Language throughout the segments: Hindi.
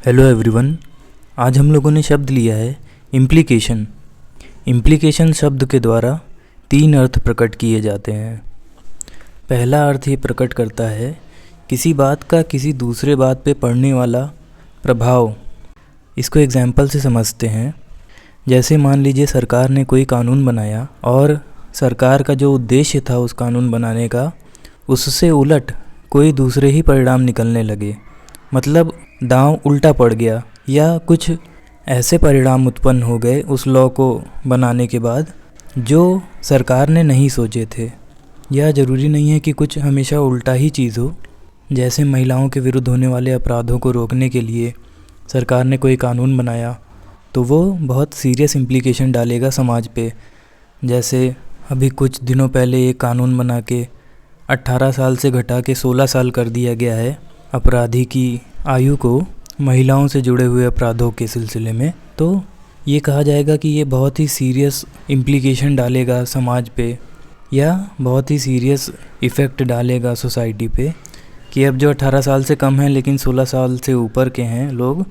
Hello everyone. आज हम लोगों ने शब्द लिया है इम्प्लीकेशन। इम्प्लीकेशन शब्द के द्वारा 3 अर्थ प्रकट किए जाते हैं। पहला अर्थ ये प्रकट करता है किसी बात का किसी दूसरे बात पे पड़ने वाला प्रभाव। इसको एग्जाम्पल से समझते हैं। जैसे मान लीजिए सरकार ने कोई कानून बनाया और सरकार का जो उद्देश्य था उस कानून बनाने का, उससे उलट कोई दूसरे ही परिणाम निकलने लगे। मतलब दांव उल्टा पड़ गया या कुछ ऐसे परिणाम उत्पन्न हो गए उस लॉ को बनाने के बाद जो सरकार ने नहीं सोचे थे। यह ज़रूरी नहीं है कि कुछ हमेशा उल्टा ही चीज़ हो। जैसे महिलाओं के विरुद्ध होने वाले अपराधों को रोकने के लिए सरकार ने कोई कानून बनाया तो वो बहुत सीरियस इम्प्लीकेशन डालेगा समाज पे। जैसे अभी कुछ दिनों पहले एक कानून बना के 18 साल से घटा के 16 साल कर दिया गया है अपराधी की आयु को महिलाओं से जुड़े हुए अपराधों के सिलसिले में। तो ये कहा जाएगा कि ये बहुत ही सीरियस इम्प्लीकेशन डालेगा समाज पे या बहुत ही सीरियस इफ़ेक्ट डालेगा सोसाइटी पे कि अब जो 18 साल से कम हैं लेकिन 16 साल से ऊपर के हैं लोग,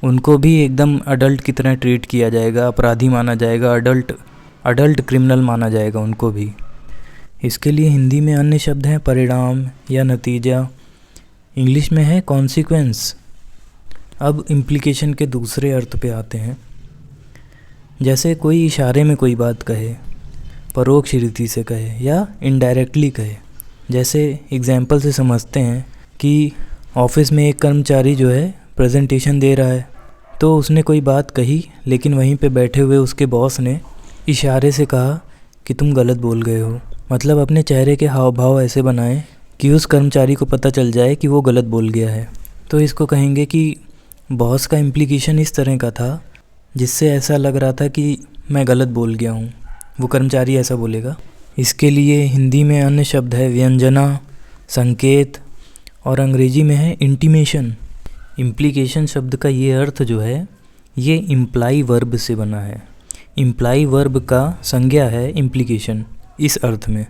उनको भी एकदम अडल्ट की तरह ट्रीट किया जाएगा, अपराधी माना जाएगा, अडल्ट क्रिमिनल माना जाएगा उनको भी। इसके लिए हिंदी में अन्य शब्द हैं परिणाम या नतीजा, इंग्लिश में है कॉन्सिक्वेंस। अब इम्प्लीकेशन के दूसरे अर्थ पे आते हैं। जैसे कोई इशारे में कोई बात कहे, परोक्ष रीति से कहे या इनडायरेक्टली कहे। जैसे एग्जाम्पल से समझते हैं कि ऑफिस में एक कर्मचारी जो है प्रेजेंटेशन दे रहा है, तो उसने कोई बात कही लेकिन वहीं पे बैठे हुए उसके बॉस ने इशारे से कहा कि तुम गलत बोल गए हो। मतलब अपने चेहरे के हाव भाव ऐसे बनाएं कि उस कर्मचारी को पता चल जाए कि वो गलत बोल गया है। तो इसको कहेंगे कि बॉस का इम्प्लीकेशन इस तरह का था जिससे ऐसा लग रहा था कि मैं गलत बोल गया हूँ, वो कर्मचारी ऐसा बोलेगा। इसके लिए हिंदी में अन्य शब्द है व्यंजना, संकेत, और अंग्रेजी में है इंटीमेशन। इम्प्लीकेशन शब्द का ये अर्थ जो है ये इम्प्लाई वर्ब से बना है। इम्प्लाई वर्ब का संज्ञा है इम्प्लीकेशन इस अर्थ में।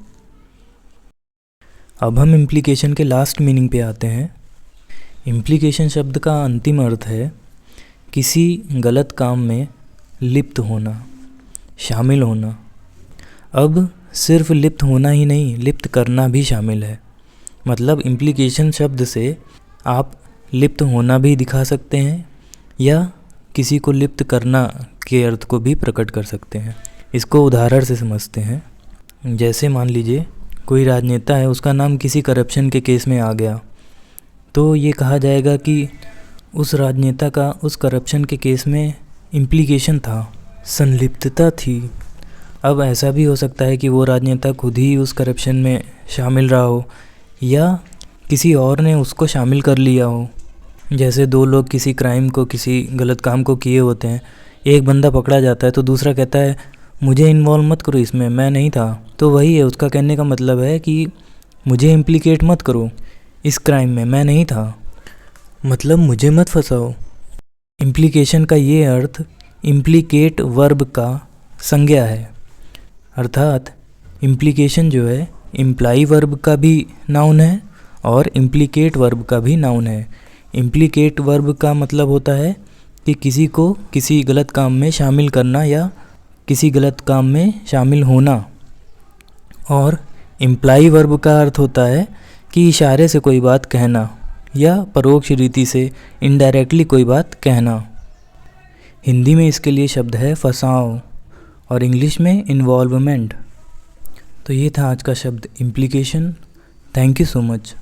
अब हम इम्प्लीकेशन के लास्ट मीनिंग पे आते हैं। इम्प्लीकेशन शब्द का अंतिम अर्थ है किसी गलत काम में लिप्त होना, शामिल होना। अब सिर्फ लिप्त होना ही नहीं, लिप्त करना भी शामिल है। मतलब इम्प्लीकेशन शब्द से आप लिप्त होना भी दिखा सकते हैं या किसी को लिप्त करना के अर्थ को भी प्रकट कर सकते हैं। इसको उदाहरण से समझते हैं। जैसे मान लीजिए कोई राजनेता है, उसका नाम किसी करप्शन के केस में आ गया, तो ये कहा जाएगा कि उस राजनेता का उस करप्शन के केस में इम्प्लीकेशन था, संलिप्तता थी। अब ऐसा भी हो सकता है कि वो राजनेता खुद ही उस करप्शन में शामिल रहा हो या किसी और ने उसको शामिल कर लिया हो। जैसे 2 लोग किसी क्राइम को, किसी गलत काम को किए होते हैं, एक बंदा पकड़ा जाता है तो दूसरा कहता है मुझे इन्वॉल्व मत करो इसमें, मैं नहीं था। तो वही है, उसका कहने का मतलब है कि मुझे इम्प्लीकेट मत करो इस क्राइम में, मैं नहीं था, मतलब मुझे मत फंसाओ। इम्प्लीकेशन का ये अर्थ इम्प्लीकेट वर्ब का संज्ञा है। अर्थात इम्प्लीकेशन जो है इम्प्लाई वर्ब का भी नाउन है और इम्प्लीकेट वर्ब का भी नाउन है। इम्प्लीकेट वर्ब का मतलब होता है कि किसी को किसी गलत काम में शामिल करना या किसी गलत काम में शामिल होना, और इम्प्लाई वर्ब का अर्थ होता है कि इशारे से कोई बात कहना या परोक्ष रीति से इनडायरेक्टली कोई बात कहना। हिंदी में इसके लिए शब्द है फंसाओ और इंग्लिश में इन्वॉल्वमेंट। तो ये था आज का शब्द implication. Thank you so much.